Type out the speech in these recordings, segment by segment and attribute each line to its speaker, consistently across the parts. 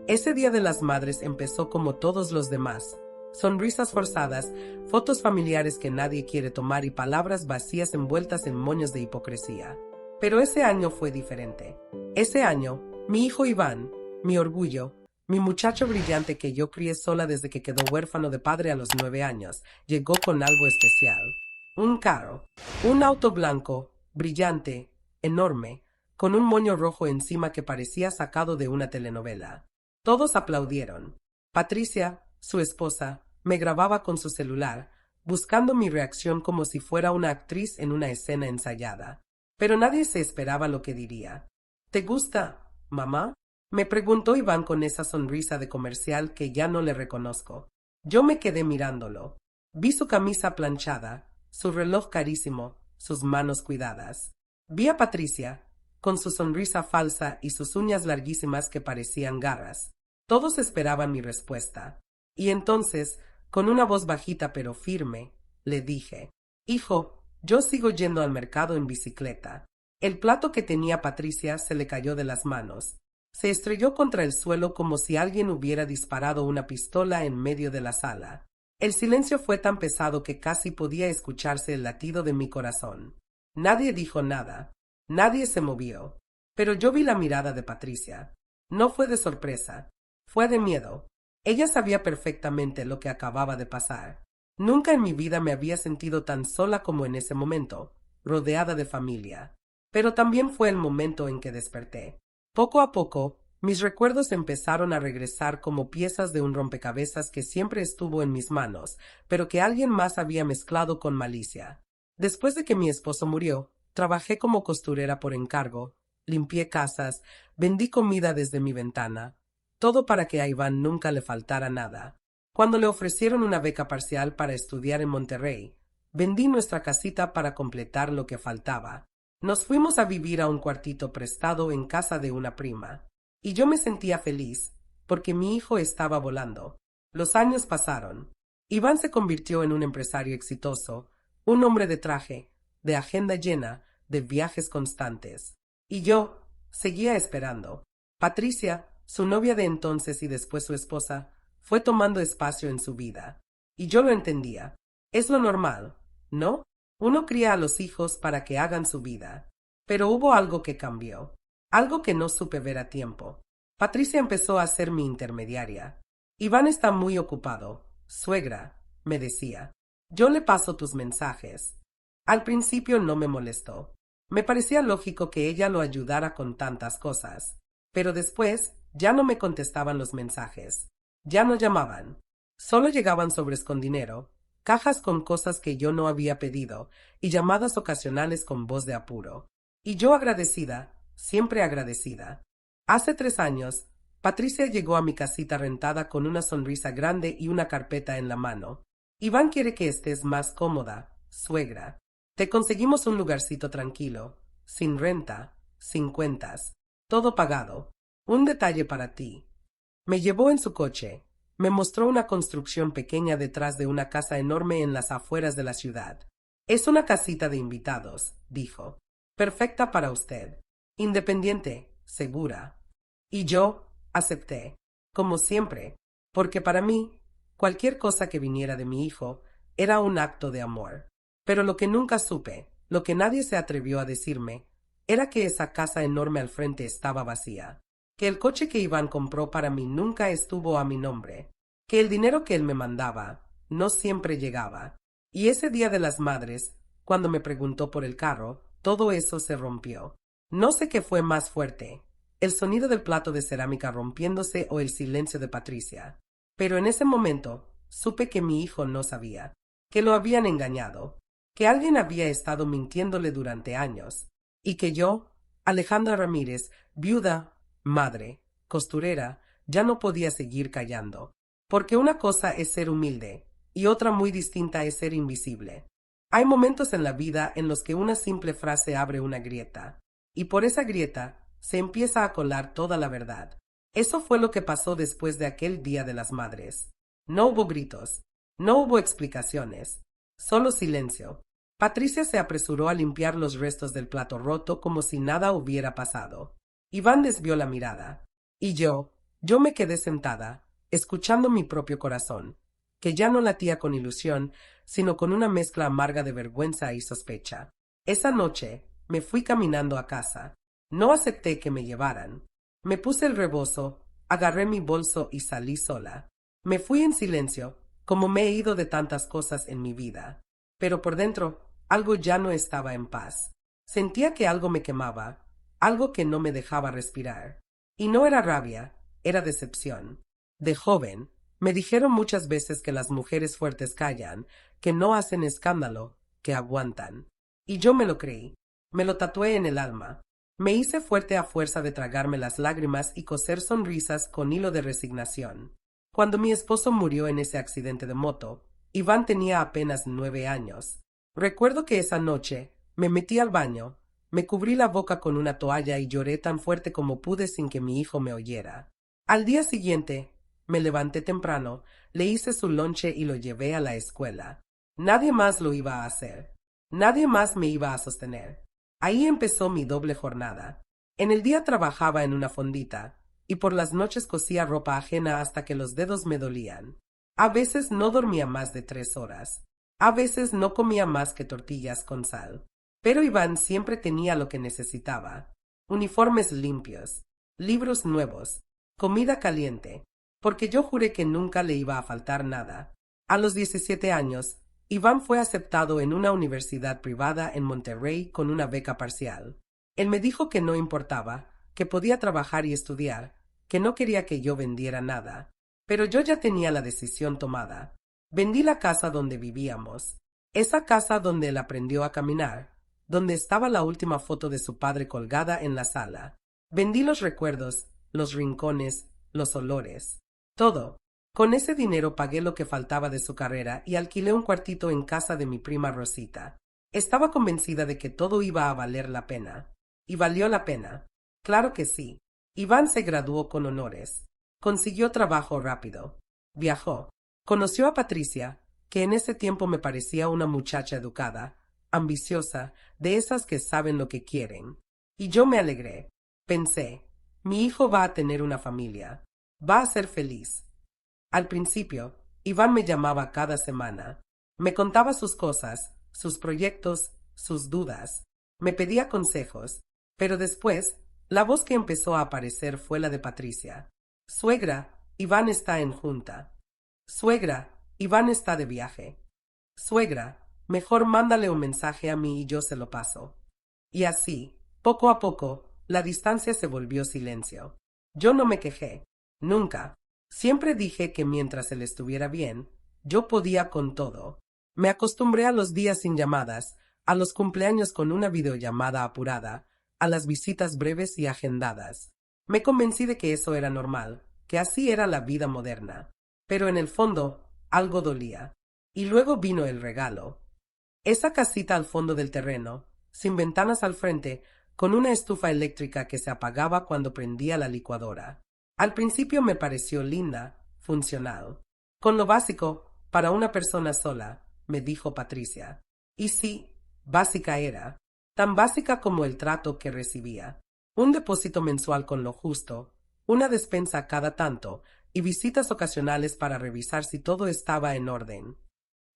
Speaker 1: Ese Día de las Madres empezó como todos los demás. Sonrisas forzadas, fotos familiares que nadie quiere tomar y palabras vacías envueltas en moños de hipocresía. Pero ese año fue diferente. Ese año, mi hijo Iván, mi orgullo, mi muchacho brillante que yo crié sola desde que quedó huérfano de padre a los 9 años, llegó con algo especial. Un carro, un auto blanco, brillante, enorme, con un moño rojo encima que parecía sacado de una telenovela. Todos aplaudieron. Patricia, su esposa, me grababa con su celular, buscando mi reacción como si fuera una actriz en una escena ensayada. Pero nadie se esperaba lo que diría. ¿Te gusta, mamá? Me preguntó Iván con esa sonrisa de comercial que ya no le reconozco. Yo me quedé mirándolo. Vi su camisa planchada, su reloj carísimo, sus manos cuidadas. Vi a Patricia, con su sonrisa falsa y sus uñas larguísimas que parecían garras. Todos esperaban mi respuesta. Y entonces, con una voz bajita pero firme, le dije: Hijo, yo sigo yendo al mercado en bicicleta. El plato que tenía Patricia se le cayó de las manos. Se estrelló contra el suelo como si alguien hubiera disparado una pistola en medio de la sala. El silencio fue tan pesado que casi podía escucharse el latido de mi corazón. Nadie dijo nada. Nadie se movió. Pero yo vi la mirada de Patricia. No fue de sorpresa. Fue de miedo. Ella sabía perfectamente lo que acababa de pasar. Nunca en mi vida me había sentido tan sola como en ese momento, rodeada de familia. Pero también fue el momento en que desperté. Poco a poco, mis recuerdos empezaron a regresar como piezas de un rompecabezas que siempre estuvo en mis manos, pero que alguien más había mezclado con malicia. Después de que mi esposo murió, trabajé como costurera por encargo, limpié casas, vendí comida desde mi ventana. Todo para que a Iván nunca le faltara nada. Cuando le ofrecieron una beca parcial para estudiar en Monterrey, vendí nuestra casita para completar lo que faltaba. Nos fuimos a vivir a un cuartito prestado en casa de una prima. Y yo me sentía feliz, porque mi hijo estaba volando. Los años pasaron. Iván se convirtió en un empresario exitoso, un hombre de traje, de agenda llena, de viajes constantes. Y yo seguía esperando. Patricia, su novia de entonces y después su esposa, fue tomando espacio en su vida. Y yo lo entendía. Es lo normal, ¿no? Uno cría a los hijos para que hagan su vida. Pero hubo algo que cambió. Algo que no supe ver a tiempo. Patricia empezó a ser mi intermediaria. Iván está muy ocupado. Suegra, me decía. Yo le paso tus mensajes. Al principio no me molestó. Me parecía lógico que ella lo ayudara con tantas cosas. Pero después ya no me contestaban los mensajes. Ya no llamaban. Solo llegaban sobres con dinero, cajas con cosas que yo no había pedido y llamadas ocasionales con voz de apuro. Y yo agradecida, siempre agradecida. Hace 3 años, Patricia llegó a mi casita rentada con una sonrisa grande y una carpeta en la mano. Iván quiere que estés más cómoda, suegra. Te conseguimos un lugarcito tranquilo, sin renta, sin cuentas, todo pagado. Un detalle para ti. Me llevó en su coche. Me mostró una construcción pequeña detrás de una casa enorme en las afueras de la ciudad. Es una casita de invitados, dijo. Perfecta para usted. Independiente, segura. Y yo acepté, como siempre, porque para mí, cualquier cosa que viniera de mi hijo era un acto de amor. Pero lo que nunca supe, lo que nadie se atrevió a decirme, era que esa casa enorme al frente estaba vacía. Que el coche que Iván compró para mí nunca estuvo a mi nombre, que el dinero que él me mandaba no siempre llegaba. Y ese Día de las Madres, cuando me preguntó por el carro, todo eso se rompió. No sé qué fue más fuerte, el sonido del plato de cerámica rompiéndose o el silencio de Patricia. Pero en ese momento supe que mi hijo no sabía, que lo habían engañado, que alguien había estado mintiéndole durante años, y que yo, Alejandra Ramírez, viuda, madre, costurera, ya no podía seguir callando. Porque una cosa es ser humilde, y otra muy distinta es ser invisible. Hay momentos en la vida en los que una simple frase abre una grieta, y por esa grieta se empieza a colar toda la verdad. Eso fue lo que pasó después de aquel Día de las Madres. No hubo gritos, no hubo explicaciones, solo silencio. Patricia se apresuró a limpiar los restos del plato roto como si nada hubiera pasado. Iván desvió la mirada. Y yo Yo me quedé sentada, escuchando mi propio corazón, que ya no latía con ilusión, sino con una mezcla amarga de vergüenza y sospecha. Esa noche, me fui caminando a casa. No acepté que me llevaran. Me puse el rebozo, agarré mi bolso y salí sola. Me fui en silencio, como me he ido de tantas cosas en mi vida. Pero por dentro, algo ya no estaba en paz. Sentía que algo me quemaba, algo que no me dejaba respirar. Y no era rabia, era decepción. De joven, me dijeron muchas veces que las mujeres fuertes callan, que no hacen escándalo, que aguantan. Y yo me lo creí. Me lo tatué en el alma. Me hice fuerte a fuerza de tragarme las lágrimas y coser sonrisas con hilo de resignación. Cuando mi esposo murió en ese accidente de moto, Iván tenía apenas 9 años. Recuerdo que esa noche me metí al baño, me cubrí la boca con una toalla y lloré tan fuerte como pude sin que mi hijo me oyera. Al día siguiente, me levanté temprano, le hice su lonche y lo llevé a la escuela. Nadie más lo iba a hacer. Nadie más me iba a sostener. Ahí empezó mi doble jornada. En el día trabajaba en una fondita, y por las noches cosía ropa ajena hasta que los dedos me dolían. A veces no dormía más de 3 horas. A veces no comía más que tortillas con sal. Pero Iván siempre tenía lo que necesitaba. Uniformes limpios, libros nuevos, comida caliente, porque yo juré que nunca le iba a faltar nada. A los 17 años, Iván fue aceptado en una universidad privada en Monterrey con una beca parcial. Él me dijo que no importaba, que podía trabajar y estudiar, que no quería que yo vendiera nada. Pero yo ya tenía la decisión tomada. Vendí la casa donde vivíamos, esa casa donde él aprendió a caminar, donde estaba la última foto de su padre colgada en la sala. Vendí los recuerdos, los rincones, los olores, todo. Con ese dinero pagué lo que faltaba de su carrera y alquilé un cuartito en casa de mi prima Rosita. Estaba convencida de que todo iba a valer la pena. Y valió la pena. Claro que sí. Iván se graduó con honores. Consiguió trabajo rápido. Viajó. Conoció a Patricia, que en ese tiempo me parecía una muchacha educada, ambiciosa, de esas que saben lo que quieren. Y yo me alegré. Pensé, mi hijo va a tener una familia. Va a ser feliz. Al principio, Iván me llamaba cada semana. Me contaba sus cosas, sus proyectos, sus dudas. Me pedía consejos. Pero después, la voz que empezó a aparecer fue la de Patricia. Suegra, Iván está en junta. Suegra, Iván está de viaje. Suegra, mejor mándale un mensaje a mí y yo se lo paso. Y así, poco a poco, la distancia se volvió silencio. Yo no me quejé. Nunca. Siempre dije que mientras él estuviera bien, yo podía con todo. Me acostumbré a los días sin llamadas, a los cumpleaños con una videollamada apurada, a las visitas breves y agendadas. Me convencí de que eso era normal, que así era la vida moderna. Pero en el fondo, algo dolía. Y luego vino el regalo. Esa casita al fondo del terreno, sin ventanas al frente, con una estufa eléctrica que se apagaba cuando prendía la licuadora. Al principio me pareció linda, funcional. Con lo básico, para una persona sola, me dijo Patricia. Y sí, básica era, tan básica como el trato que recibía. Un depósito mensual con lo justo, una despensa cada tanto, y visitas ocasionales para revisar si todo estaba en orden.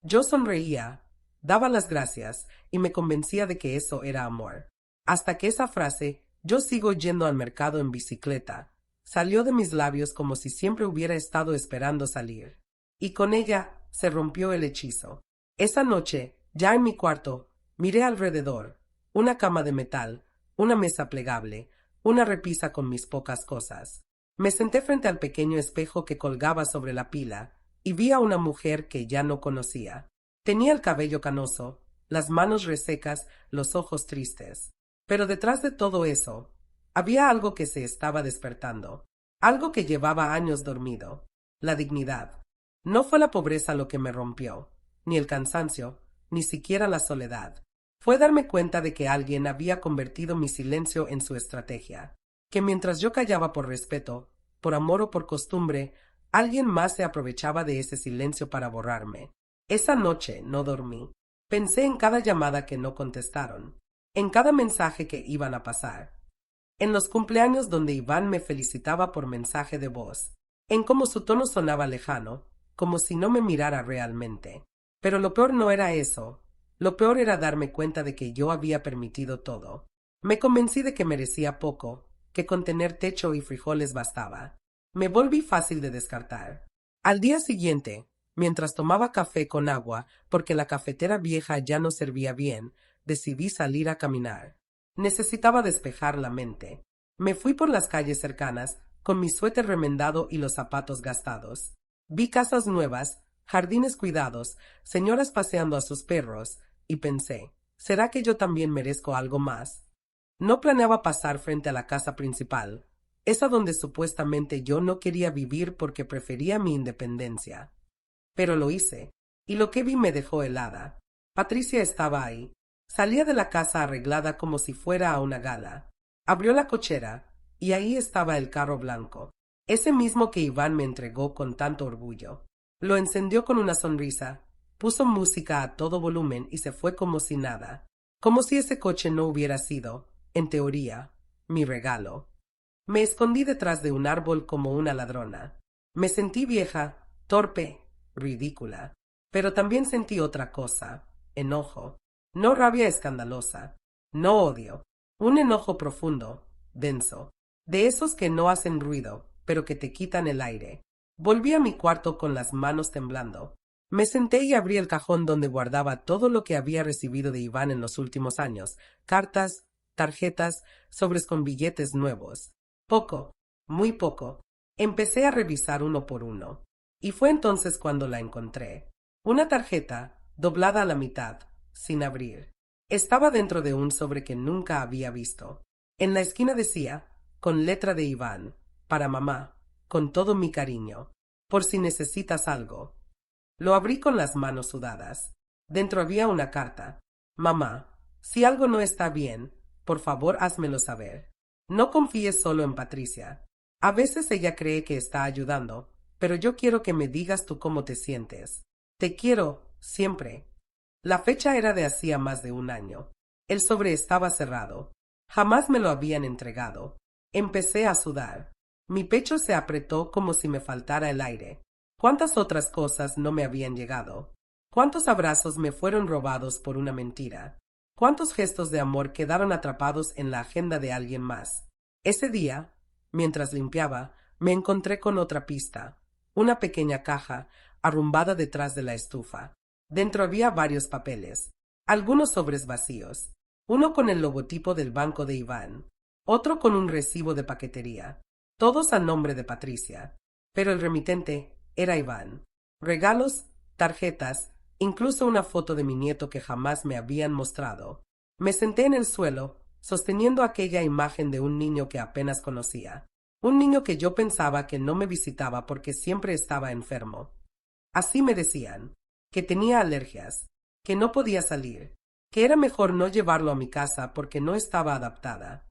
Speaker 1: Yo sonreía, daba las gracias, y me convencía de que eso era amor. Hasta que esa frase, yo sigo yendo al mercado en bicicleta, salió de mis labios como si siempre hubiera estado esperando salir. Y con ella se rompió el hechizo. Esa noche, ya en mi cuarto, miré alrededor, una cama de metal, una mesa plegable, una repisa con mis pocas cosas. Me senté frente al pequeño espejo que colgaba sobre la pila, y vi a una mujer que ya no conocía. Tenía el cabello canoso, las manos resecas, los ojos tristes. Pero detrás de todo eso, había algo que se estaba despertando, algo que llevaba años dormido, la dignidad. No fue la pobreza lo que me rompió, ni el cansancio, ni siquiera la soledad. Fue darme cuenta de que alguien había convertido mi silencio en su estrategia, que mientras yo callaba por respeto, por amor o por costumbre, alguien más se aprovechaba de ese silencio para borrarme. Esa noche no dormí. Pensé en cada llamada que no contestaron, en cada mensaje que iban a pasar, en los cumpleaños donde Iván me felicitaba por mensaje de voz, en cómo su tono sonaba lejano, como si no me mirara realmente. Pero lo peor no era eso, lo peor era darme cuenta de que yo había permitido todo. Me convencí de que merecía poco, que con tener techo y frijoles bastaba. Me volví fácil de descartar. Al día siguiente, mientras tomaba café con agua, porque la cafetera vieja ya no servía bien, decidí salir a caminar. Necesitaba despejar la mente. Me fui por las calles cercanas, con mi suéter remendado y los zapatos gastados. Vi casas nuevas, jardines cuidados, señoras paseando a sus perros, y pensé, ¿será que yo también merezco algo más? No planeaba pasar frente a la casa principal, esa donde supuestamente yo no quería vivir porque prefería mi independencia. Pero lo hice, y lo que vi me dejó helada. Patricia estaba ahí. Salía de la casa arreglada como si fuera a una gala. Abrió la cochera, y ahí estaba el carro blanco, ese mismo que Iván me entregó con tanto orgullo. Lo encendió con una sonrisa, puso música a todo volumen y se fue como si nada, como si ese coche no hubiera sido, en teoría, mi regalo. Me escondí detrás de un árbol como una ladrona. Me sentí vieja, torpe, ridícula. Pero también sentí otra cosa, enojo. No rabia escandalosa, no odio, un enojo profundo, denso, de esos que no hacen ruido, pero que te quitan el aire. Volví a mi cuarto con las manos temblando. Me senté y abrí el cajón donde guardaba todo lo que había recibido de Iván en los últimos años, cartas, tarjetas, sobres con billetes nuevos. Poco, muy poco. Empecé a revisar uno por uno. Y fue entonces cuando la encontré. Una tarjeta, doblada a la mitad, sin abrir. Estaba dentro de un sobre que nunca había visto. En la esquina decía, con letra de Iván, para mamá, con todo mi cariño, por si necesitas algo. Lo abrí con las manos sudadas. Dentro había una carta. Mamá, si algo no está bien, por favor házmelo saber. No confíes solo en Patricia. A veces ella cree que está ayudando, pero yo quiero que me digas tú cómo te sientes. Te quiero, siempre. La fecha era de hacía más de un año. El sobre estaba cerrado. Jamás me lo habían entregado. Empecé a sudar. Mi pecho se apretó como si me faltara el aire. ¿Cuántas otras cosas no me habían llegado? ¿Cuántos abrazos me fueron robados por una mentira? ¿Cuántos gestos de amor quedaron atrapados en la agenda de alguien más? Ese día, mientras limpiaba, me encontré con otra pista. Una pequeña caja, arrumbada detrás de la estufa. Dentro había varios papeles, algunos sobres vacíos, uno con el logotipo del banco de Iván, otro con un recibo de paquetería, todos a nombre de Patricia, pero el remitente era Iván. Regalos, tarjetas, incluso una foto de mi nieto que jamás me habían mostrado. Me senté en el suelo, sosteniendo aquella imagen de un niño que apenas conocía, un niño que yo pensaba que no me visitaba porque siempre estaba enfermo. Así me decían, que tenía alergias, que no podía salir, que era mejor no llevarlo a mi casa porque no estaba adaptada.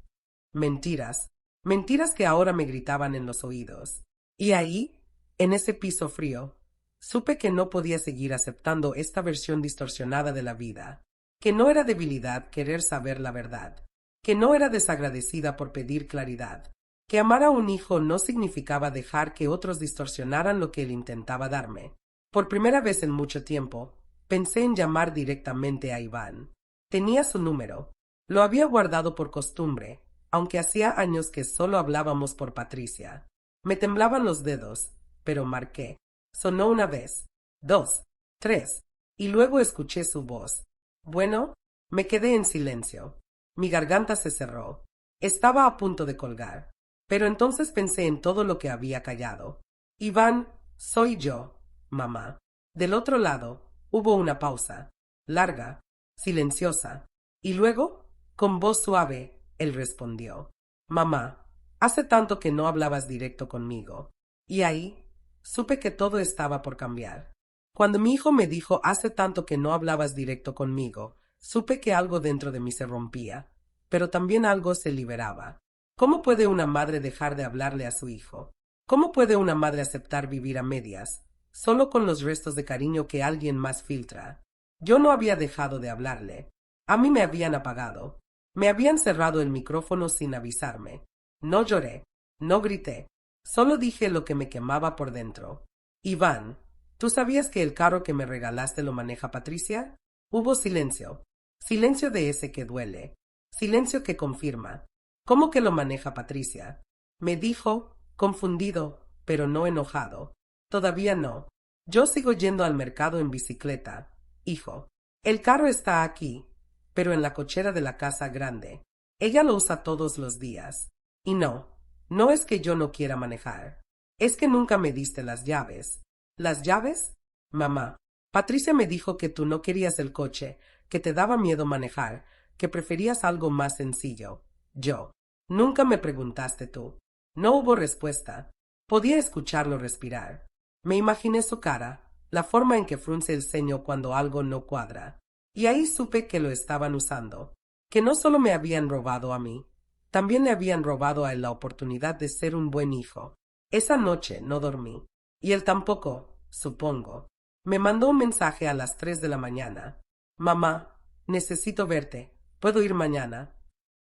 Speaker 1: Mentiras, mentiras que ahora me gritaban en los oídos. Y ahí, en ese piso frío, supe que no podía seguir aceptando esta versión distorsionada de la vida, que no era debilidad querer saber la verdad, que no era desagradecida por pedir claridad, que amar a un hijo no significaba dejar que otros distorsionaran lo que él intentaba darme. Por primera vez en mucho tiempo, pensé en llamar directamente a Iván. Tenía su número. Lo había guardado por costumbre, aunque hacía años que solo hablábamos por Patricia. Me temblaban los dedos, pero marqué. Sonó una vez, 2, 3, y luego escuché su voz. Bueno, me quedé en silencio. Mi garganta se cerró. Estaba a punto de colgar, pero entonces pensé en todo lo que había callado. Iván, soy yo. Mamá. Del otro lado, hubo una pausa, larga, silenciosa, y luego, con voz suave, él respondió. Mamá, hace tanto que no hablabas directo conmigo. Y ahí, supe que todo estaba por cambiar. Cuando mi hijo me dijo hace tanto que no hablabas directo conmigo, supe que algo dentro de mí se rompía, pero también algo se liberaba. ¿Cómo puede una madre dejar de hablarle a su hijo? ¿Cómo puede una madre aceptar vivir a medias, solo con los restos de cariño que alguien más filtra? Yo no había dejado de hablarle. A mí me habían apagado. Me habían cerrado el micrófono sin avisarme. No lloré, no grité, solo dije lo que me quemaba por dentro. Iván, ¿tú sabías que el carro que me regalaste lo maneja Patricia? Hubo silencio. Silencio de ese que duele. Silencio que confirma. ¿Cómo que lo maneja Patricia? Me dijo, confundido, pero no enojado. Todavía no. Yo sigo yendo al mercado en bicicleta. Hijo, el carro está aquí, pero en la cochera de la casa grande. Ella lo usa todos los días. Y no, no es que yo no quiera manejar. Es que nunca me diste las llaves. ¿Las llaves? Mamá, Patricia me dijo que tú no querías el coche, que te daba miedo manejar, que preferías algo más sencillo. Yo. Nunca me preguntaste tú. No hubo respuesta. Podía escucharlo respirar. Me imaginé su cara, la forma en que frunce el ceño cuando algo no cuadra. Y ahí supe que lo estaban usando. Que no solo me habían robado a mí, también le habían robado a él la oportunidad de ser un buen hijo. Esa noche no dormí. Y él tampoco, supongo. Me mandó un mensaje a las 3 de la mañana. Mamá, necesito verte. ¿Puedo ir mañana?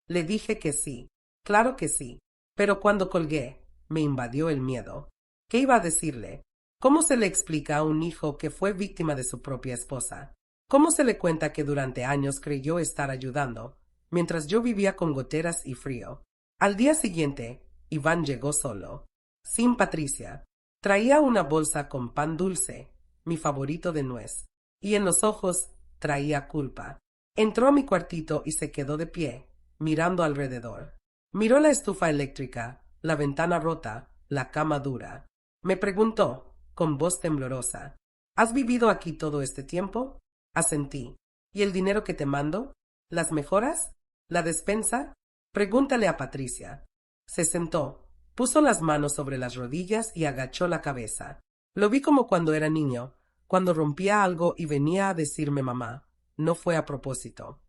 Speaker 1: Le dije que sí. Claro que sí. Pero cuando colgué, me invadió el miedo. ¿Qué iba a decirle? ¿Cómo se le explica a un hijo que fue víctima de su propia esposa? ¿Cómo se le cuenta que durante años creyó estar ayudando, mientras yo vivía con goteras y frío? Al día siguiente, Iván llegó solo, sin Patricia. Traía una bolsa con pan dulce, mi favorito de nuez, y en los ojos traía culpa. Entró a mi cuartito y se quedó de pie, mirando alrededor. Miró la estufa eléctrica, la ventana rota, la cama dura. Me preguntó, con voz temblorosa, ¿has vivido aquí todo este tiempo? Asentí. ¿Y el dinero que te mando? ¿Las mejoras? ¿La despensa? Pregúntale a Patricia. Se sentó, puso las manos sobre las rodillas y agachó la cabeza. Lo vi como cuando era niño, cuando rompía algo y venía a decirme mamá. No fue a propósito.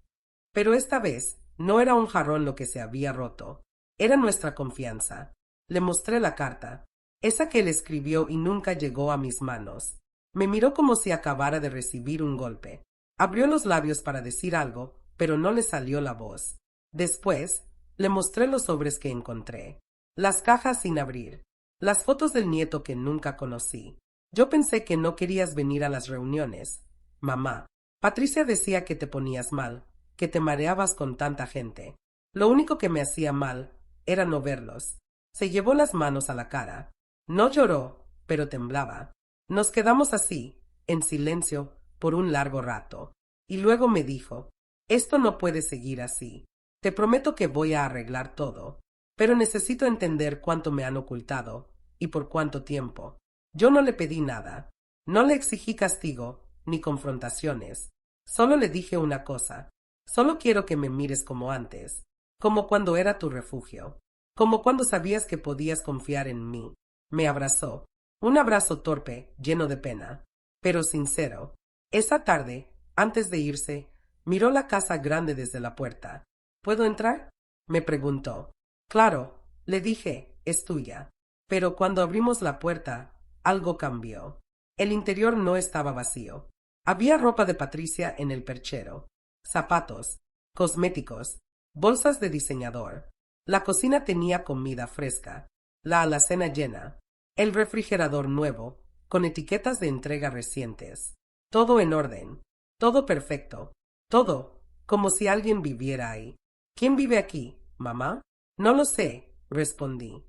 Speaker 1: Pero esta vez no era un jarrón lo que se había roto. Era nuestra confianza. Le mostré la carta, esa que él escribió y nunca llegó a mis manos. Me miró como si acabara de recibir un golpe. Abrió los labios para decir algo, pero no le salió la voz. Después, le mostré los sobres que encontré, las cajas sin abrir, las fotos del nieto que nunca conocí. Yo pensé que no querías venir a las reuniones. Mamá, Patricia decía que te ponías mal, que te mareabas con tanta gente. Lo único que me hacía mal era no verlos. Se llevó las manos a la cara. No lloró, pero temblaba. Nos quedamos así, en silencio, por un largo rato. Y luego me dijo, esto no puede seguir así. Te prometo que voy a arreglar todo, pero necesito entender cuánto me han ocultado y por cuánto tiempo. Yo no le pedí nada. No le exigí castigo ni confrontaciones. Solo le dije una cosa. Solo quiero que me mires como antes, como cuando era tu refugio, como cuando sabías que podías confiar en mí. Me abrazó. Un abrazo torpe, lleno de pena, pero sincero. Esa tarde, antes de irse, miró la casa grande desde la puerta. ¿Puedo entrar? Me preguntó. Claro, le dije, es tuya. Pero cuando abrimos la puerta, algo cambió. El interior no estaba vacío. Había ropa de Patricia en el perchero, zapatos, cosméticos, bolsas de diseñador. La cocina tenía comida fresca, la alacena llena, el refrigerador nuevo, con etiquetas de entrega recientes. Todo en orden, todo perfecto, todo como si alguien viviera ahí. ¿Quién vive aquí, mamá? No lo sé, respondí.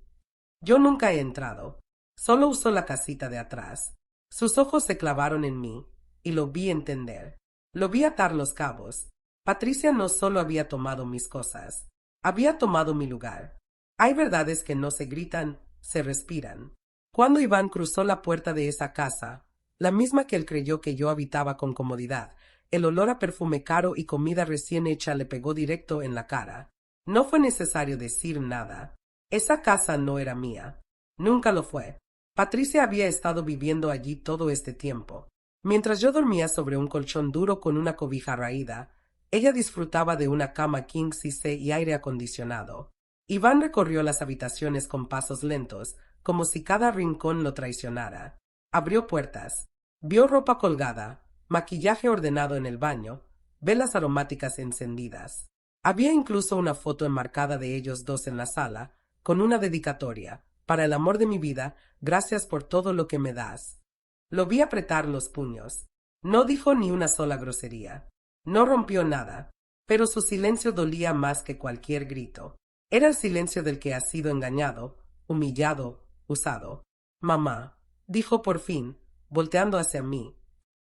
Speaker 1: Yo nunca he entrado, solo uso la casita de atrás. Sus ojos se clavaron en mí, y lo vi entender. Lo vi atar los cabos. Patricia no solo había tomado mis cosas, había tomado mi lugar. Hay verdades que no se gritan, se respiran. Cuando Iván cruzó la puerta de esa casa, la misma que él creyó que yo habitaba con comodidad, el olor a perfume caro y comida recién hecha le pegó directo en la cara. No fue necesario decir nada. Esa casa no era mía. Nunca lo fue. Patricia había estado viviendo allí todo este tiempo. Mientras yo dormía sobre un colchón duro con una cobija raída, ella disfrutaba de una cama king size y aire acondicionado. Iván recorrió las habitaciones con pasos lentos, como si cada rincón lo traicionara. Abrió puertas. Vio ropa colgada, maquillaje ordenado en el baño, velas aromáticas encendidas. Había incluso una foto enmarcada de ellos dos en la sala, con una dedicatoria: para el amor de mi vida, gracias por todo lo que me das. Lo vi apretar los puños. No dijo ni una sola grosería. No rompió nada, pero su silencio dolía más que cualquier grito. Era el silencio del que ha sido engañado, humillado, usado. Mamá, dijo por fin, volteando hacia mí.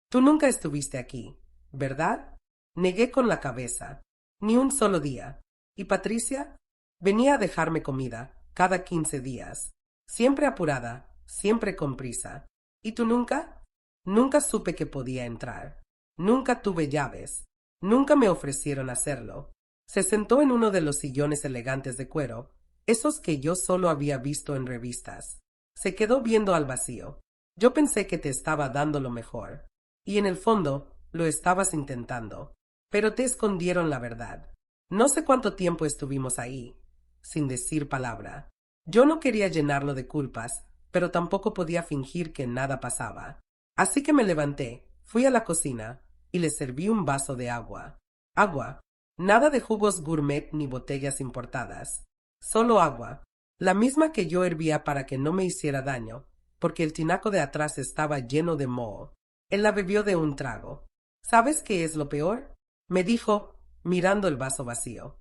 Speaker 1: Tú nunca estuviste aquí, ¿verdad? Negué con la cabeza. Ni un solo día. ¿Y Patricia? Venía a dejarme comida, cada 15 días. Siempre apurada, siempre con prisa. ¿Y tú nunca? Nunca supe que podía entrar. Nunca tuve llaves. Nunca me ofrecieron hacerlo. Se sentó en uno de los sillones elegantes de cuero, esos que yo solo había visto en revistas. Se quedó viendo al vacío. Yo pensé que te estaba dando lo mejor. Y en el fondo, lo estabas intentando. Pero te escondieron la verdad. No sé cuánto tiempo estuvimos ahí, sin decir palabra. Yo no quería llenarlo de culpas, pero tampoco podía fingir que nada pasaba. Así que me levanté, fui a la cocina y le serví un vaso de agua. Agua. Nada de jugos gourmet ni botellas importadas. Solo agua. La misma que yo hervía para que no me hiciera daño, porque el tinaco de atrás estaba lleno de moho. Él la bebió de un trago. ¿Sabes qué es lo peor? Me dijo, mirando el vaso vacío.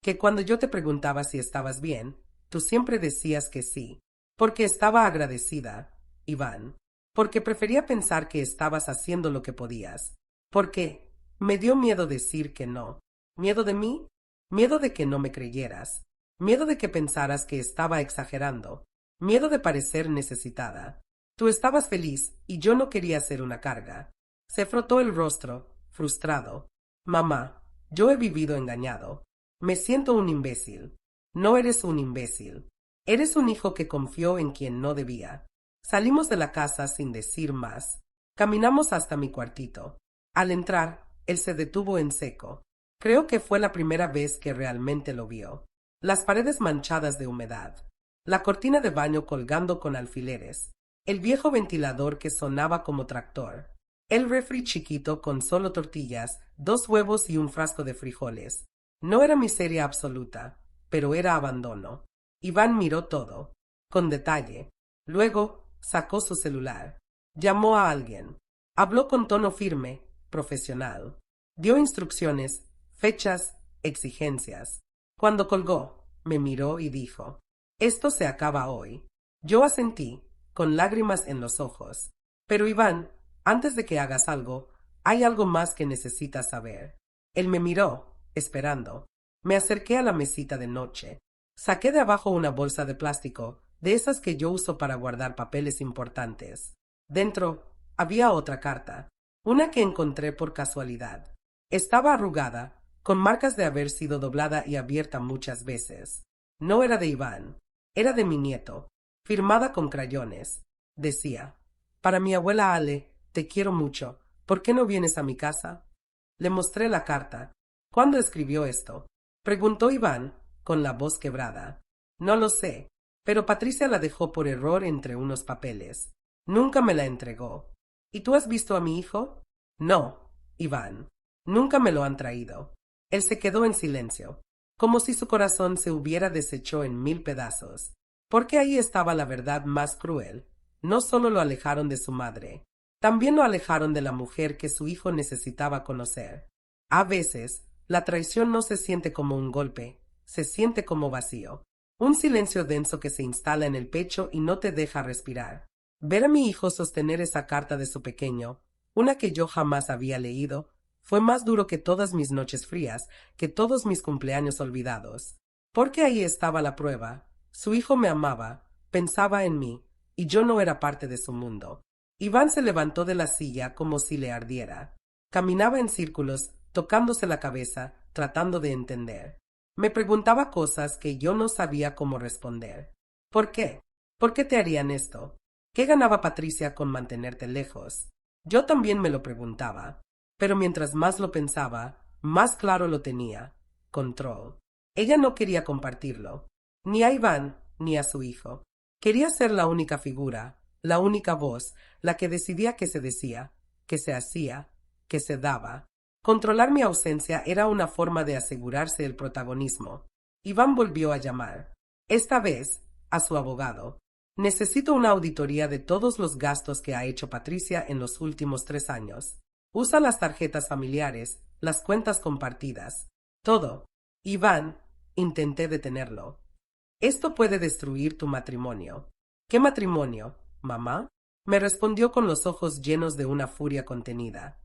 Speaker 1: Que cuando yo te preguntaba si estabas bien, tú siempre decías que sí, porque estaba agradecida, Iván, porque prefería pensar que estabas haciendo lo que podías, porque me dio miedo decir que no. ¿Miedo de mí? Miedo de que no me creyeras, miedo de que pensaras que estaba exagerando, miedo de parecer necesitada. Tú estabas feliz y yo no quería ser una carga. Se frotó el rostro, frustrado. Mamá, yo he vivido engañado. Me siento un imbécil. No eres un imbécil. Eres un hijo que confió en quien no debía. Salimos de la casa sin decir más. Caminamos hasta mi cuartito. Al entrar, él se detuvo en seco. Creo que fue la primera vez que realmente lo vio. Las paredes manchadas de humedad. La cortina de baño colgando con alfileres. El viejo ventilador que sonaba como tractor. El refri chiquito con solo tortillas, 2 huevos y un frasco de frijoles. No era miseria absoluta, pero era abandono. Iván miró todo, con detalle. Luego sacó su celular. Llamó a alguien. Habló con tono firme, profesional. Dio instrucciones, fechas, exigencias. Cuando colgó, me miró y dijo: «Esto se acaba hoy». Yo asentí, con lágrimas en los ojos. «Pero Iván, antes de que hagas algo, hay algo más que necesitas saber». Él me miró, esperando. Me acerqué a la mesita de noche. Saqué de abajo una bolsa de plástico, de esas que yo uso para guardar papeles importantes. Dentro había otra carta, una que encontré por casualidad. Estaba arrugada, con marcas de haber sido doblada y abierta muchas veces. No era de Iván, era de mi nieto, firmada con crayones. Decía: «Para mi abuela Ale, te quiero mucho. ¿Por qué no vienes a mi casa?» Le mostré la carta. «¿Cuándo escribió esto?», preguntó Iván, con la voz quebrada. «No lo sé, pero Patricia la dejó por error entre unos papeles. Nunca me la entregó». «¿Y tú has visto a mi hijo?» «No, Iván. Nunca me lo han traído». Él se quedó en silencio, como si su corazón se hubiera deshecho en 1000 pedazos. Porque ahí estaba la verdad más cruel. No solo lo alejaron de su madre, también lo alejaron de la mujer que su hijo necesitaba conocer. A veces, la traición no se siente como un golpe, se siente como vacío. Un silencio denso que se instala en el pecho y no te deja respirar. Ver a mi hijo sostener esa carta de su pequeño, una que yo jamás había leído, fue más duro que todas mis noches frías, que todos mis cumpleaños olvidados. Porque ahí estaba la prueba. Su hijo me amaba, pensaba en mí, y yo no era parte de su mundo. Iván se levantó de la silla como si le ardiera. Caminaba en círculos, tocándose la cabeza, tratando de entender. Me preguntaba cosas que yo no sabía cómo responder. ¿Por qué? ¿Por qué te harían esto? ¿Qué ganaba Patricia con mantenerte lejos? Yo también me lo preguntaba. Pero mientras más lo pensaba, más claro lo tenía. Control. Ella no quería compartirlo. Ni a Iván, ni a su hijo. Quería ser la única figura, la única voz, la que decidía qué se decía, qué se hacía, qué se daba. Controlar mi ausencia era una forma de asegurarse el protagonismo. Iván volvió a llamar. Esta vez, a su abogado. Necesito una auditoría de todos los gastos que ha hecho Patricia en los últimos 3 años. Usa las tarjetas familiares, las cuentas compartidas. Todo. Iván, intenté detenerlo. Esto puede destruir tu matrimonio. ¿Qué matrimonio, mamá? Me respondió con los ojos llenos de una furia contenida.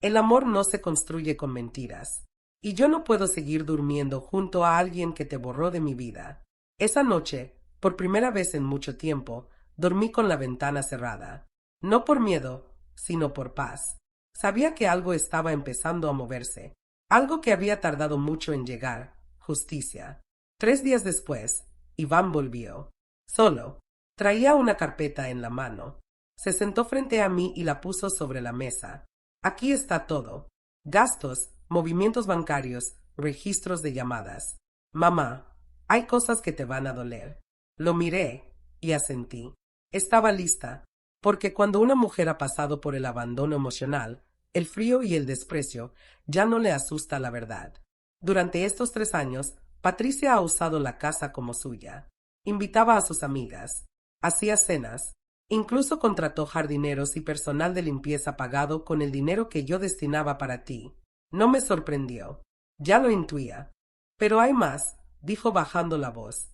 Speaker 1: El amor no se construye con mentiras. Y yo no puedo seguir durmiendo junto a alguien que te borró de mi vida. Esa noche, por primera vez en mucho tiempo, dormí con la ventana cerrada. No por miedo, sino por paz. Sabía que algo estaba empezando a moverse. Algo que había tardado mucho en llegar. Justicia. 3 días después, Iván volvió. Solo. Traía una carpeta en la mano. Se sentó frente a mí y la puso sobre la mesa. Aquí está todo. Gastos, movimientos bancarios, registros de llamadas. Mamá, hay cosas que te van a doler. Lo miré y asentí. Estaba lista, porque cuando una mujer ha pasado por el abandono emocional, el frío y el desprecio, ya no le asusta la verdad. Durante estos 3 años, Patricia ha usado la casa como suya. Invitaba a sus amigas. Hacía cenas. Incluso contrató jardineros y personal de limpieza pagado con el dinero que yo destinaba para ti. No me sorprendió. Ya lo intuía. Pero hay más, dijo bajando la voz.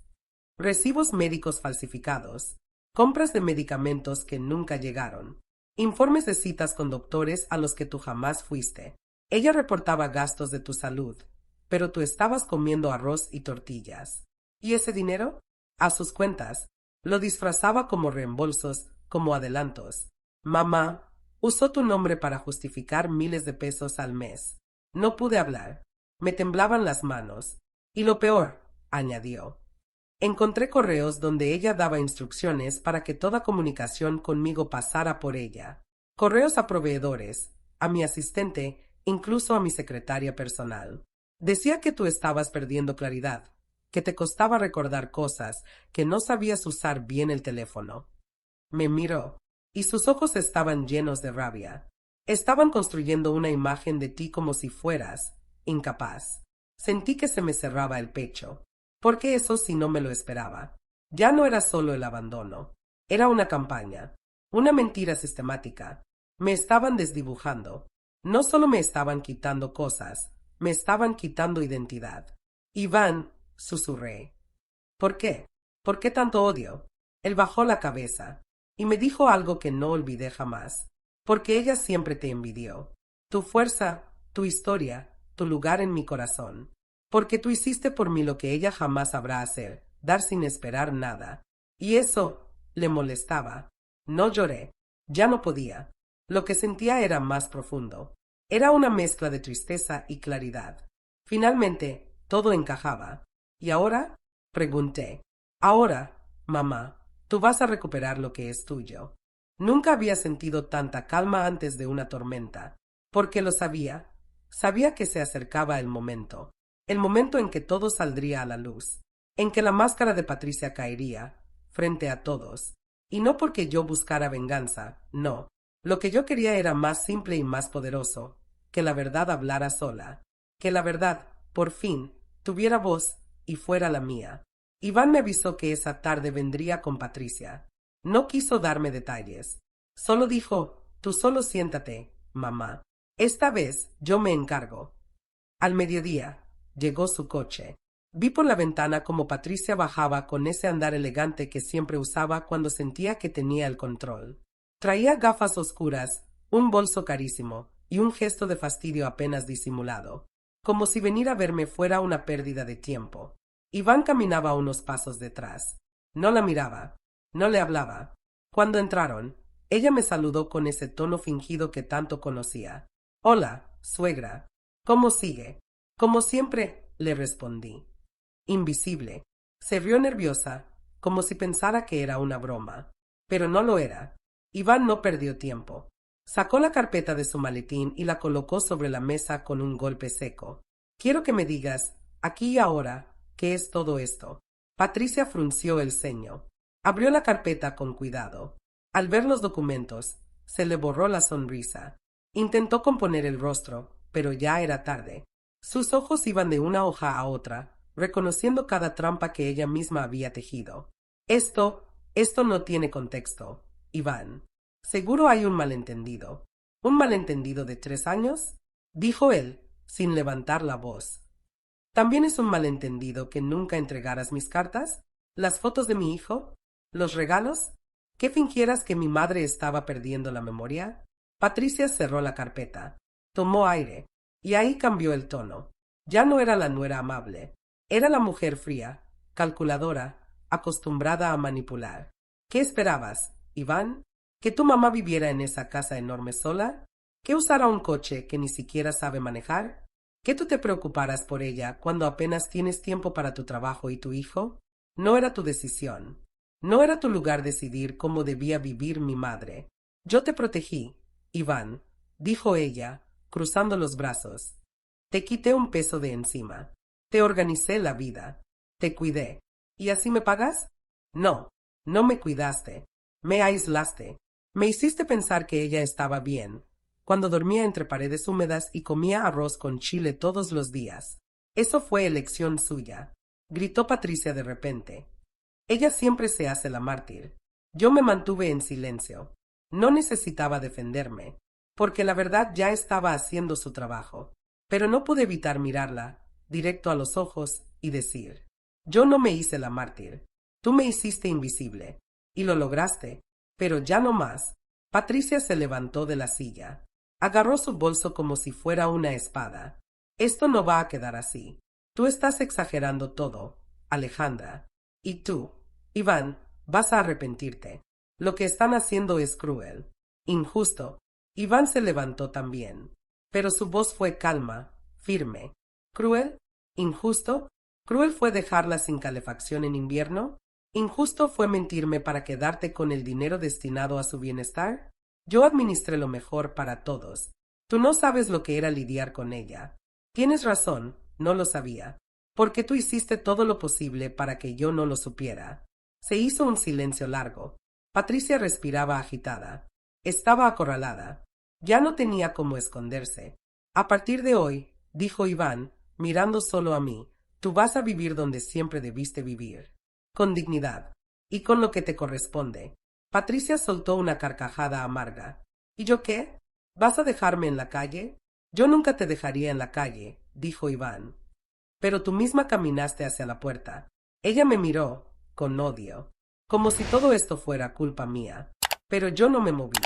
Speaker 1: Recibos médicos falsificados. Compras de medicamentos que nunca llegaron. Informes de citas con doctores a los que tú jamás fuiste. Ella reportaba gastos de tu salud, pero tú estabas comiendo arroz y tortillas. ¿Y ese dinero? A sus cuentas. Lo disfrazaba como reembolsos, como adelantos. Mamá, usó tu nombre para justificar miles de pesos al mes. No pude hablar. Me temblaban las manos. Y lo peor, añadió. Encontré correos donde ella daba instrucciones para que toda comunicación conmigo pasara por ella. Correos a proveedores, a mi asistente, incluso a mi secretaria personal. Decía que tú estabas perdiendo claridad, que te costaba recordar cosas, que no sabías usar bien el teléfono. Me miró, y sus ojos estaban llenos de rabia. Estaban construyendo una imagen de ti como si fueras incapaz. Sentí que se me cerraba el pecho. ¿Por qué eso si no me lo esperaba? Ya no era solo el abandono. Era una campaña. Una mentira sistemática. Me estaban desdibujando. No solo me estaban quitando cosas, me estaban quitando identidad. Iván, susurré. ¿Por qué? ¿Por qué tanto odio? Él bajó la cabeza y me dijo algo que no olvidé jamás. Porque ella siempre te envidió. Tu fuerza, tu historia, tu lugar en mi corazón. Porque tú hiciste por mí lo que ella jamás sabrá hacer, dar sin esperar nada. Y eso le molestaba. No lloré. Ya no podía. Lo que sentía era más profundo. Era una mezcla de tristeza y claridad. Finalmente, todo encajaba. ¿Y ahora? Pregunté. Ahora, mamá, tú vas a recuperar lo que es tuyo. Nunca había sentido tanta calma antes de una tormenta, porque lo sabía. Sabía que se acercaba el momento en que todo saldría a la luz, en que la máscara de Patricia caería, frente a todos. Y no porque yo buscara venganza, no. Lo que yo quería era más simple y más poderoso, que la verdad hablara sola, que la verdad, por fin, tuviera voz y fuera la mía. Iván me avisó que esa tarde vendría con Patricia. No quiso darme detalles. Solo dijo, tú solo siéntate, mamá. Esta vez yo me encargo. Al mediodía, llegó su coche. Vi por la ventana cómo Patricia bajaba con ese andar elegante que siempre usaba cuando sentía que tenía el control. Traía gafas oscuras, un bolso carísimo y un gesto de fastidio apenas disimulado, como si venir a verme fuera una pérdida de tiempo. Iván caminaba unos pasos detrás. No la miraba, no le hablaba. Cuando entraron, ella me saludó con ese tono fingido que tanto conocía. Hola, suegra. ¿Cómo sigue? Como siempre, le respondí. Invisible. Se rió nerviosa, como si pensara que era una broma. Pero no lo era. Iván no perdió tiempo. Sacó la carpeta de su maletín y la colocó sobre la mesa con un golpe seco. Quiero que me digas, aquí y ahora, ¿qué es todo esto? Patricia frunció el ceño. Abrió la carpeta con cuidado. Al ver los documentos, se le borró la sonrisa. Intentó componer el rostro, pero ya era tarde. Sus ojos iban de una hoja a otra, reconociendo cada trampa que ella misma había tejido. Esto no tiene contexto, Iván. Seguro hay un malentendido. ¿Un malentendido de 3 años? Dijo él, sin levantar la voz. ¿También es un malentendido que nunca entregaras mis cartas? ¿Las fotos de mi hijo? ¿Los regalos? ¿Que fingieras que mi madre estaba perdiendo la memoria? Patricia cerró la carpeta, tomó aire, y ahí cambió el tono. Ya no era la nuera amable, era la mujer fría, calculadora, acostumbrada a manipular. ¿Qué esperabas, Iván? ¿Que tu mamá viviera en esa casa enorme sola? ¿Que usara un coche que ni siquiera sabe manejar? ¿Que tú te preocuparas por ella cuando apenas tienes tiempo para tu trabajo y tu hijo? No era tu decisión. No era tu lugar decidir cómo debía vivir mi madre. Yo te protegí, Iván, dijo ella, cruzando los brazos. Te quité un peso de encima. Te organicé la vida. Te cuidé. ¿Y así me pagas? No, no me cuidaste. Me aislaste. Me hiciste pensar que ella estaba bien, cuando dormía entre paredes húmedas y comía arroz con chile todos los días. Eso fue elección suya, gritó Patricia de repente. Ella siempre se hace la mártir. Yo me mantuve en silencio. No necesitaba defenderme, porque la verdad ya estaba haciendo su trabajo. Pero no pude evitar mirarla, directo a los ojos, y decir: yo no me hice la mártir. Tú me hiciste invisible. Y lo lograste. Pero ya no más. Patricia se levantó de la silla. Agarró su bolso como si fuera una espada. Esto no va a quedar así. Tú estás exagerando todo, Alejandra. Y tú, Iván, vas a arrepentirte. Lo que están haciendo es cruel. Injusto. Iván se levantó también. Pero su voz fue calma, firme. ¿Cruel? ¿Injusto? ¿Cruel fue dejarla sin calefacción en invierno? ¿Injusto fue mentirme para quedarte con el dinero destinado a su bienestar? Yo administré lo mejor para todos. Tú no sabes lo que era lidiar con ella. Tienes razón, no lo sabía. Porque tú hiciste todo lo posible para que yo no lo supiera. Se hizo un silencio largo. Patricia respiraba agitada. Estaba acorralada. Ya no tenía cómo esconderse. A partir de hoy, dijo Iván, mirando solo a mí, tú vas a vivir donde siempre debiste vivir. Con dignidad. Y con lo que te corresponde. Patricia soltó una carcajada amarga. ¿Y yo qué? ¿Vas a dejarme en la calle? Yo nunca te dejaría en la calle, dijo Iván. Pero tú misma caminaste hacia la puerta. Ella me miró, con odio, como si todo esto fuera culpa mía. Pero yo no me moví.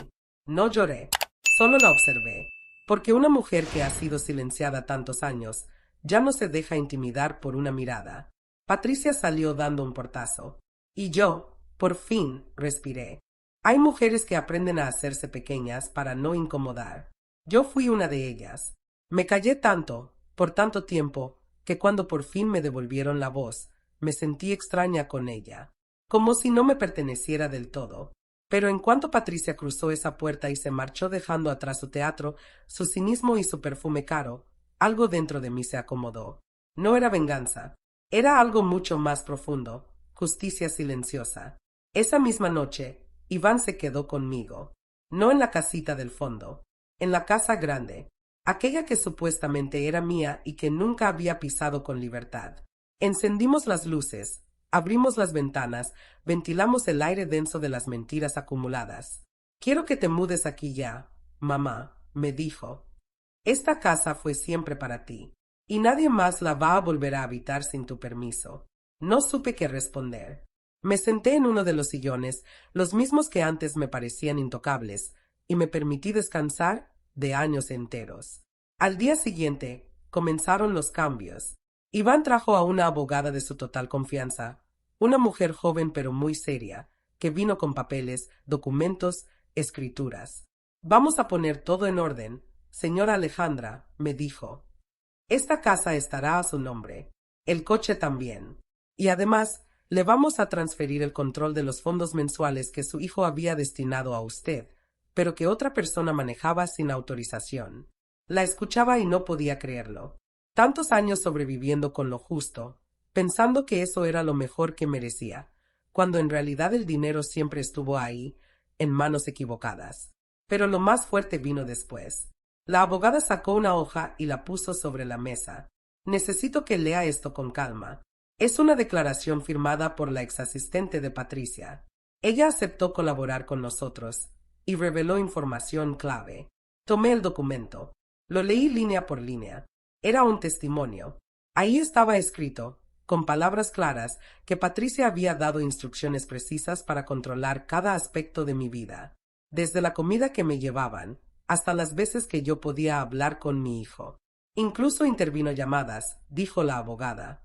Speaker 1: No lloré. Solo la observé. Porque una mujer que ha sido silenciada tantos años ya no se deja intimidar por una mirada. Patricia salió dando un portazo. Y yo, por fin, respiré. Hay mujeres que aprenden a hacerse pequeñas para no incomodar. Yo fui una de ellas. Me callé tanto, por tanto tiempo, que cuando por fin me devolvieron la voz, me sentí extraña con ella, como si no me perteneciera del todo. Pero en cuanto Patricia cruzó esa puerta y se marchó dejando atrás su teatro, su cinismo y su perfume caro, algo dentro de mí se acomodó. No era venganza. Era algo mucho más profundo, justicia silenciosa. Esa misma noche, Iván se quedó conmigo. No en la casita del fondo, en la casa grande, aquella que supuestamente era mía y que nunca había pisado con libertad. Encendimos las luces, abrimos las ventanas, ventilamos el aire denso de las mentiras acumuladas. Quiero que te mudes aquí ya, mamá, me dijo. Esta casa fue siempre para ti. Y nadie más la va a volver a habitar sin tu permiso. No supe qué responder. Me senté en uno de los sillones, los mismos que antes me parecían intocables, y me permití descansar de años enteros. Al día siguiente, comenzaron los cambios. Iván trajo a una abogada de su total confianza, una mujer joven pero muy seria, que vino con papeles, documentos, escrituras. Vamos a poner todo en orden, señora Alejandra, me dijo. Esta casa estará a su nombre, el coche también. Y además, le vamos a transferir el control de los fondos mensuales que su hijo había destinado a usted, pero que otra persona manejaba sin autorización. La escuchaba y no podía creerlo. Tantos años sobreviviendo con lo justo, pensando que eso era lo mejor que merecía, cuando en realidad el dinero siempre estuvo ahí, en manos equivocadas. Pero lo más fuerte vino después. La abogada sacó una hoja y la puso sobre la mesa. Necesito que lea esto con calma. Es una declaración firmada por la exasistente de Patricia. Ella aceptó colaborar con nosotros y reveló información clave. Tomé el documento. Lo leí línea por línea. Era un testimonio. Ahí estaba escrito, con palabras claras, que Patricia había dado instrucciones precisas para controlar cada aspecto de mi vida, desde la comida que me llevaban hasta las veces que yo podía hablar con mi hijo. Incluso intervino llamadas, dijo la abogada.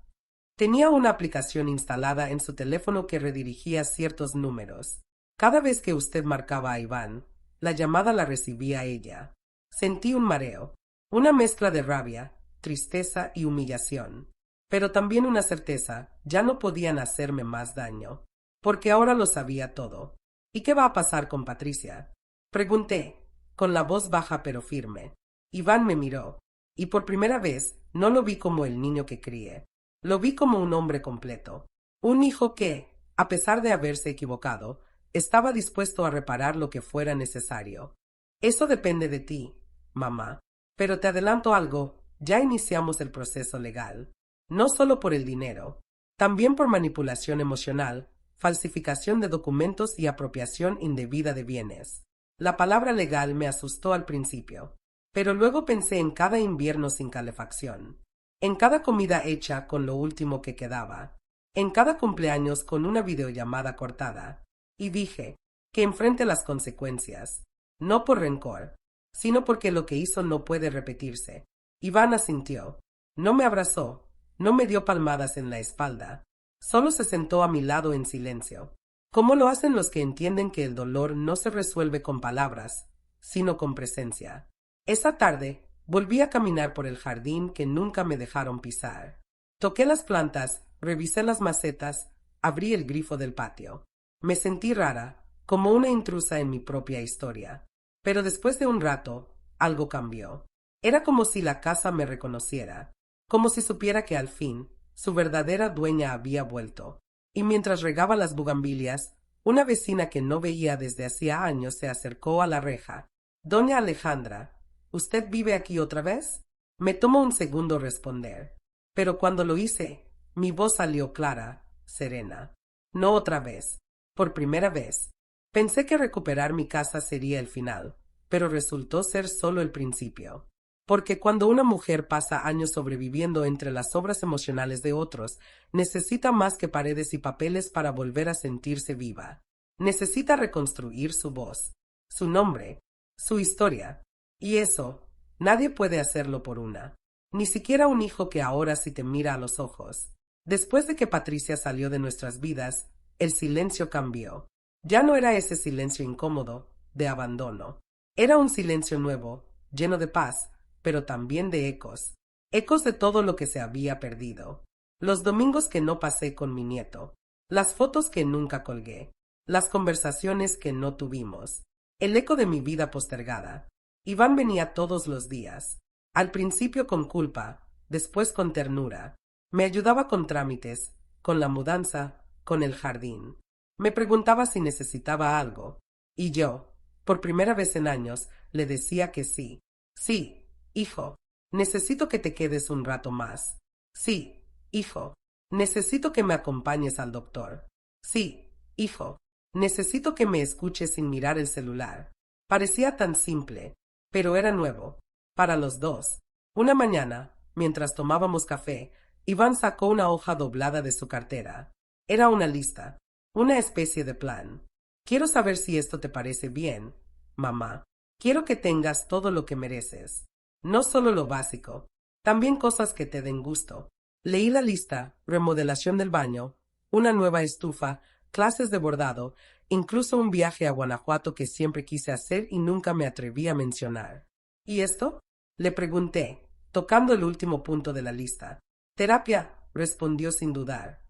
Speaker 1: Tenía una aplicación instalada en su teléfono que redirigía ciertos números. Cada vez que usted marcaba a Iván, la llamada la recibía ella. Sentí un mareo, una mezcla de rabia, tristeza y humillación. Pero también una certeza, ya no podían hacerme más daño, porque ahora lo sabía todo. ¿Y qué va a pasar con Patricia? Pregunté, con la voz baja pero firme. Iván me miró, y por primera vez no lo vi como el niño que crié. Lo vi como un hombre completo, un hijo que, a pesar de haberse equivocado, estaba dispuesto a reparar lo que fuera necesario. Eso depende de ti, mamá. Pero te adelanto algo, ya iniciamos el proceso legal. No solo por el dinero, también por manipulación emocional, falsificación de documentos y apropiación indebida de bienes. La palabra legal me asustó al principio, pero luego pensé en cada invierno sin calefacción, en cada comida hecha con lo último que quedaba, en cada cumpleaños con una videollamada cortada, y dije que enfrente las consecuencias, no por rencor, sino porque lo que hizo no puede repetirse. Iván asintió, no me abrazó, no me dio palmadas en la espalda, solo se sentó a mi lado en silencio, como lo hacen los que entienden que el dolor no se resuelve con palabras, sino con presencia. Esa tarde volví a caminar por el jardín que nunca me dejaron pisar. Toqué las plantas, revisé las macetas, abrí el grifo del patio. Me sentí rara, como una intrusa en mi propia historia. Pero después de un rato, algo cambió. Era como si la casa me reconociera, como si supiera que al fin, su verdadera dueña había vuelto. Y mientras regaba las bugambilias, una vecina que no veía desde hacía años se acercó a la reja. Doña Alejandra, ¿usted vive aquí otra vez? Me tomó un segundo responder, pero cuando lo hice, mi voz salió clara, serena. No otra vez, por primera vez. Pensé que recuperar mi casa sería el final, pero resultó ser solo el principio. Porque cuando una mujer pasa años sobreviviendo entre las obras emocionales de otros, necesita más que paredes y papeles para volver a sentirse viva. Necesita reconstruir su voz, su nombre, su historia. Y eso, nadie puede hacerlo por una. Ni siquiera un hijo que ahora sí te mira a los ojos. Después de que Patricia salió de nuestras vidas, el silencio cambió. Ya no era ese silencio incómodo, de abandono. Era un silencio nuevo, lleno de paz, pero también de ecos. Ecos de todo lo que se había perdido. Los domingos que no pasé con mi nieto. Las fotos que nunca colgué. Las conversaciones que no tuvimos. El eco de mi vida postergada. Iván venía todos los días. Al principio con culpa, después con ternura. Me ayudaba con trámites, con la mudanza, con el jardín. Me preguntaba si necesitaba algo. Y yo, por primera vez en años, le decía que sí. Sí, hijo, necesito que te quedes un rato más. Sí, hijo, necesito que me acompañes al doctor. Sí, hijo, necesito que me escuches sin mirar el celular. Parecía tan simple, pero era nuevo, para los dos. Una mañana, mientras tomábamos café, Iván sacó una hoja doblada de su cartera. Era una lista, una especie de plan. Quiero saber si esto te parece bien, mamá. Quiero que tengas todo lo que mereces. No solo lo básico, también cosas que te den gusto. Leí la lista, remodelación del baño, una nueva estufa, clases de bordado, incluso un viaje a Guanajuato que siempre quise hacer y nunca me atreví a mencionar. ¿Y esto? Le pregunté, tocando el último punto de la lista. Terapia, respondió sin dudar.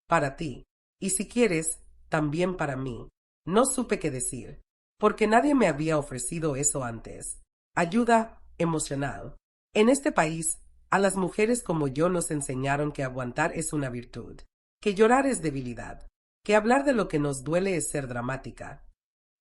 Speaker 1: Para ti. Y si quieres, también para mí. No supe qué decir, porque nadie me había ofrecido eso antes. Ayuda emocional. En este país, a las mujeres como yo nos enseñaron que aguantar es una virtud, que llorar es debilidad, que hablar de lo que nos duele es ser dramática.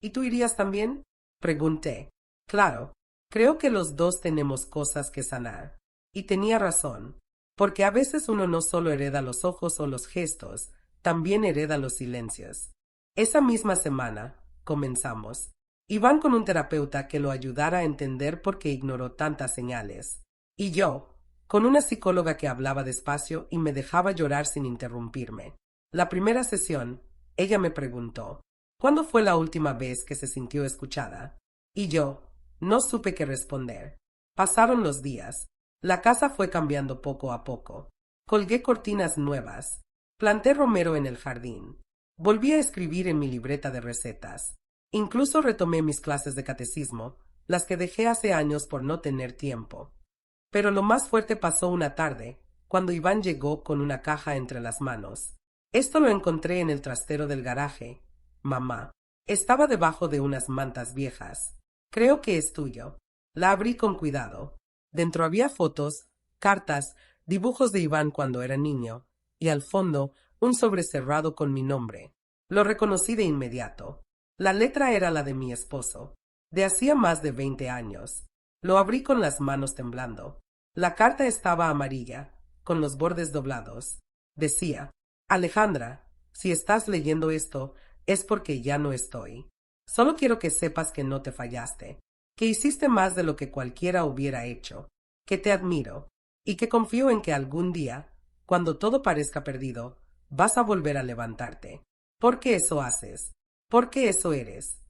Speaker 1: ¿Y tú irías también? Pregunté. Claro, Creo que los dos tenemos cosas que sanar. Y tenía razón, porque a veces uno no solo hereda los ojos o los gestos, también hereda los silencios. Esa misma semana, comenzamos. Iván con un terapeuta que lo ayudara a entender por qué ignoró tantas señales. Y yo, con una psicóloga que hablaba despacio y me dejaba llorar sin interrumpirme. La primera sesión, ella me preguntó, ¿cuándo fue la última vez que se sintió escuchada? Y yo, no supe qué responder. Pasaron los días. La casa fue cambiando poco a poco. Colgué cortinas nuevas. Planté romero en el jardín. Volví a escribir en mi libreta de recetas. Incluso retomé mis clases de catecismo, las que dejé hace años por no tener tiempo. Pero lo más fuerte pasó una tarde, cuando Iván llegó con una caja entre las manos. Esto lo encontré en el trastero del garaje. Mamá. Estaba debajo de unas mantas viejas. Creo que es tuyo. La abrí con cuidado. Dentro había fotos, cartas, dibujos de Iván cuando era niño, y al fondo un sobre cerrado con mi nombre. Lo reconocí de inmediato. La letra era la de mi esposo, de hacía más de 20 años. Lo abrí con las manos temblando. La carta estaba amarilla, con los bordes doblados. Decía, Alejandra, si estás leyendo esto, es porque ya no estoy. Solo quiero que sepas que no te fallaste, que hiciste más de lo que cualquiera hubiera hecho, que te admiro, y que confío en que algún día, cuando todo parezca perdido, vas a volver a levantarte. Porque eso haces, porque eso eres.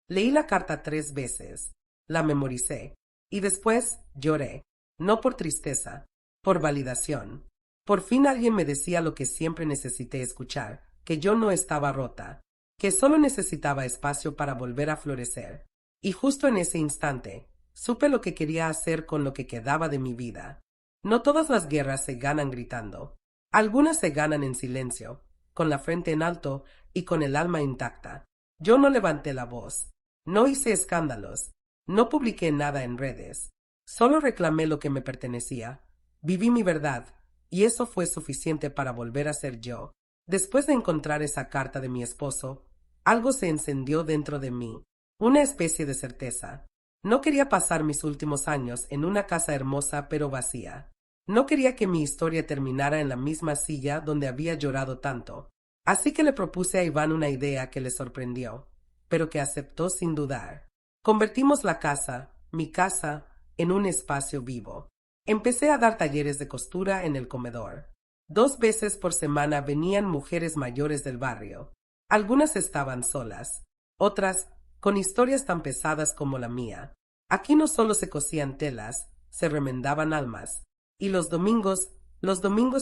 Speaker 1: Leí la carta 3 veces, la memoricé, y después lloré, no por tristeza, por validación. Por fin alguien me decía lo que siempre necesité escuchar, que yo no estaba rota, que solo necesitaba espacio para volver a florecer. Y justo en ese instante, supe lo que quería hacer con lo que quedaba de mi vida. No todas las guerras se ganan gritando. Algunas se ganan en silencio, con la frente en alto y con el alma intacta. Yo no levanté la voz, no hice escándalos, no publiqué nada en redes. Solo reclamé lo que me pertenecía. Viví mi verdad, y eso fue suficiente para volver a ser yo. Después de encontrar esa carta de mi esposo, algo se encendió dentro de mí, una especie de certeza. No quería pasar mis últimos años en una casa hermosa pero vacía. No quería que mi historia terminara en la misma silla donde había llorado tanto. Así que le propuse a Iván una idea que le sorprendió, pero que aceptó sin dudar. Convertimos la casa, mi casa, en un espacio vivo. Empecé a dar talleres de costura en el comedor. 2 veces por semana venían mujeres mayores del barrio. Algunas estaban solas, otras con historias tan pesadas como la mía. Aquí no solo se cosían telas, se remendaban almas. Y los domingos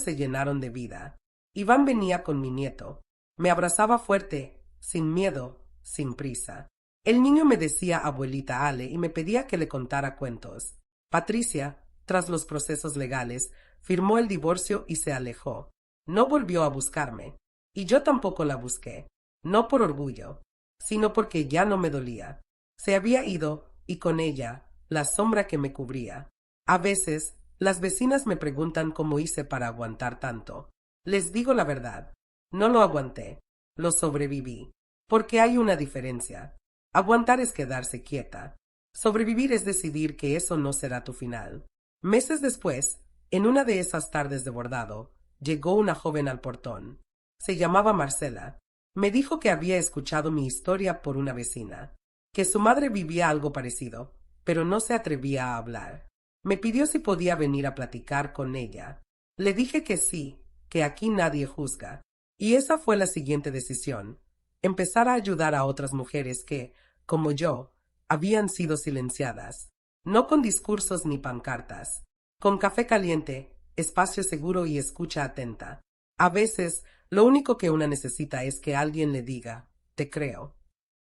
Speaker 1: se llenaron de vida. Iván venía con mi nieto. Me abrazaba fuerte, sin miedo, sin prisa. El niño me decía abuelita Ale y me pedía que le contara cuentos. Patricia, tras los procesos legales, firmó el divorcio y se alejó. No volvió a buscarme. Y yo tampoco la busqué. No por orgullo, sino porque ya no me dolía. Se había ido, y con ella, la sombra que me cubría. A veces, las vecinas me preguntan cómo hice para aguantar tanto. Les digo la verdad. No lo aguanté. Lo sobreviví. Porque hay una diferencia. Aguantar es quedarse quieta. Sobrevivir es decidir que eso no será tu final. Meses después, en una de esas tardes de bordado, llegó una joven al portón. Se llamaba Marcela. Me dijo que había escuchado mi historia por una vecina, que su madre vivía algo parecido, pero no se atrevía a hablar. Me pidió si podía venir a platicar con ella. Le dije que sí, que aquí nadie juzga. Y esa fue la siguiente decisión: empezar a ayudar a otras mujeres que, como yo, habían sido silenciadas. No con discursos ni pancartas. Con café caliente, espacio seguro y escucha atenta. A veces, lo único que una necesita es que alguien le diga, te creo.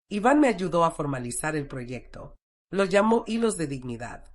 Speaker 1: Iván me ayudó a formalizar el proyecto. Lo llamó Hilos de Dignidad.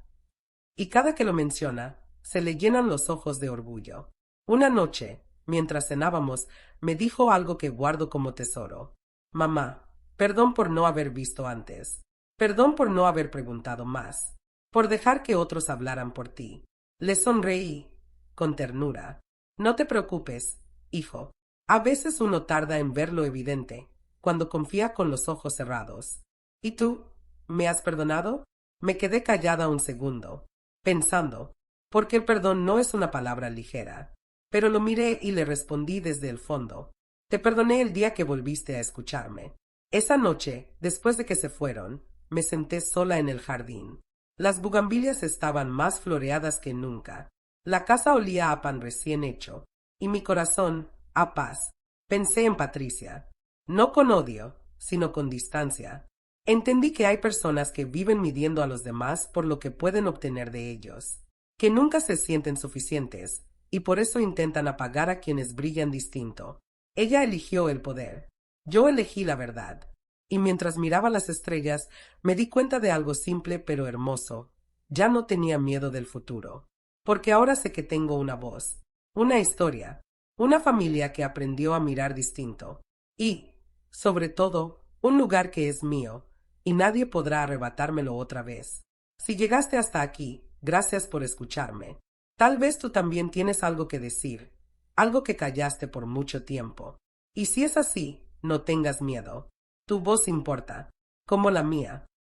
Speaker 1: Y cada que lo menciona, se le llenan los ojos de orgullo. Una noche, mientras cenábamos, me dijo algo que guardo como tesoro. Mamá, perdón por no haber visto antes. Perdón por no haber preguntado más. Por dejar que otros hablaran por ti. Le sonreí, con ternura. No te preocupes, hijo. A veces uno tarda en ver lo evidente, cuando confía con los ojos cerrados. ¿Y tú? ¿Me has perdonado? Me quedé callada un segundo, pensando, porque el perdón no es una palabra ligera. Pero lo miré y le respondí desde el fondo. Te perdoné el día que volviste a escucharme. Esa noche, después de que se fueron, me senté sola en el jardín. Las bugambilias estaban más floreadas que nunca. La casa olía a pan recién hecho, y mi corazón, a paz. Pensé en Patricia. No con odio, sino con distancia. Entendí que hay personas que viven midiendo a los demás por lo que pueden obtener de ellos, que nunca se sienten suficientes, y por eso intentan apagar a quienes brillan distinto. Ella eligió el poder. Yo elegí la verdad. Y mientras miraba las estrellas, me di cuenta de algo simple pero hermoso. Ya no tenía miedo del futuro. Porque ahora sé que tengo una voz, una historia, una familia que aprendió a mirar distinto. Y, sobre todo, un lugar que es mío, y nadie podrá arrebatármelo otra vez. Si llegaste hasta aquí, gracias por escucharme. Tal vez tú también tienes algo que decir, algo que callaste por mucho tiempo. Y si es así, no tengas miedo. Tu voz importa, como la mía.